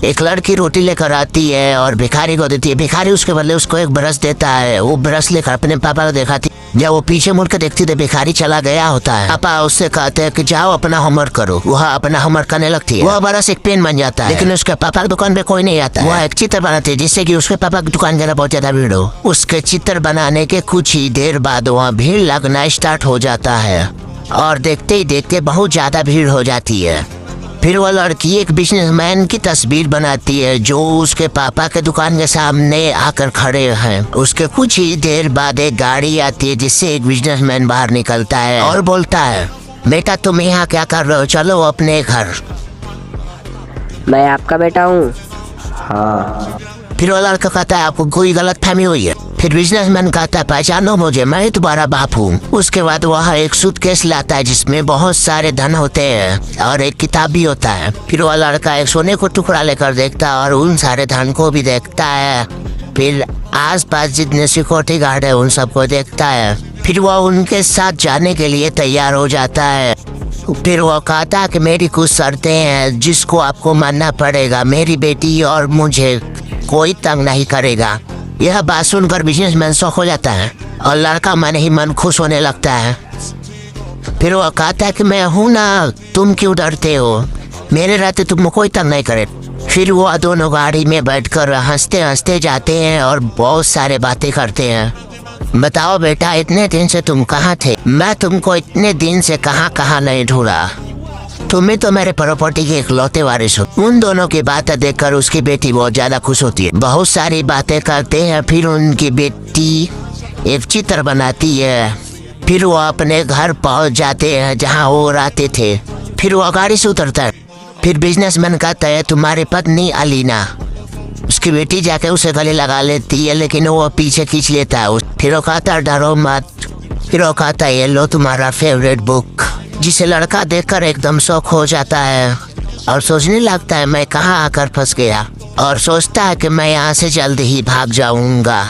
एक लड़की रोटी लेकर आती है और भिखारी को देती है। भिखारी उसके बदले उसको एक ब्रश देता है। वो ब्रश लेकर अपने पापा को दिखाती। जब वो पीछे मुड़ कर देखती तो भिखारी चला गया होता है। पापा उससे कहते हैं कि जाओ अपना होमवर्क करो। वह अपना होमवर्क करने लगती है। वह ब्रश एक पेन बन जाता है, लेकिन उसके पापा की दुकान पे कोई नहीं आता। वह एक चित्र बनाती है जिससे कि उसके पापा की दुकान के बहुत ज्यादा भीड़ हो। उसके चित्र बनाने के कुछ ही देर बाद वहाँ भीड़ लगना स्टार्ट हो जाता है और देखते ही देखते बहुत ज्यादा भीड़ हो जाती है। फिर वह लड़की एक बिजनेसमैन की तस्वीर बनाती है जो उसके पापा के दुकान के सामने आकर खड़े हैं। उसके कुछ ही देर बाद एक गाड़ी आती है जिससे एक बिजनेसमैन बाहर निकलता है और बोलता है, बेटा तुम यहाँ क्या कर रहे हो, चलो अपने घर। मैं आपका बेटा हूँ। हाँ। फिर वो लड़का कहता है आपको कोई गलतफहमी हुई है। फिर बिजनेसमैन कहता है पहचानो मुझे, मैं तुम्हारा बाप हूँ। उसके बाद वह एक सूटकेस लाता है जिसमें बहुत सारे धन होते हैं और एक किताब भी होता है। फिर वह लड़का एक सोने को टुकड़ा लेकर देखता है और उन सारे धन को भी देखता है। फिर आसपास जितने सिक्योरिटी गार्ड है उन सबको देखता है। फिर वह उनके साथ जाने के लिए तैयार हो जाता है। फिर वो कहता है कि मेरी कुछ शर्तें हैं जिसको आपको मानना पड़ेगा। मेरी बेटी और मुझे कोई तंग नहीं करेगा। यह बात सुनकर बिजनेसमैन शौक हो जाता है और लड़का मन ही मन खुश होने लगता है। फिर वो कहता है कि मैं हूँ ना, तुम क्यों डरते हो, मेरे रहते तुमको कोई तंग नहीं करे। फिर वो दोनों गाड़ी में बैठकर हंसते हंसते जाते हैं और बहुत सारे बातें करते हैं। बताओ बेटा इतने दिन से तुम कहाँ थे? मैं तुमको इतने दिन से कहाँ नहीं ढूंढा। तुम्हें तो मेरे प्रॉपर्टी के इकलौते वारिस हो। उन दोनों की बातें देखकर उसकी बेटी बहुत ज्यादा खुश होती है। बहुत सारी बातें करते हैं। फिर उनकी बेटी एक चित्र बनाती है। फिर वो अपने घर पहुंच जाते हैं जहां वो रहते थे। फिर वो गाड़ी से उतरता है। फिर बिजनेसमैन कहता है तुम्हारी पत्नी अलीना। उसकी बेटी जाके उसे गले लगा लेती है लेकिन वो पीछे खींच लेता है। फिर वो कहता है डरो मत। फिर वो कहता है ये लो तुम्हारा फेवरेट बुक, जिसे लड़का देखकर एकदम शौक हो जाता है और सोचने लगता है मैं कहाँ आकर फंस गया, और सोचता है कि मैं यहाँ से जल्द ही भाग जाऊंगा।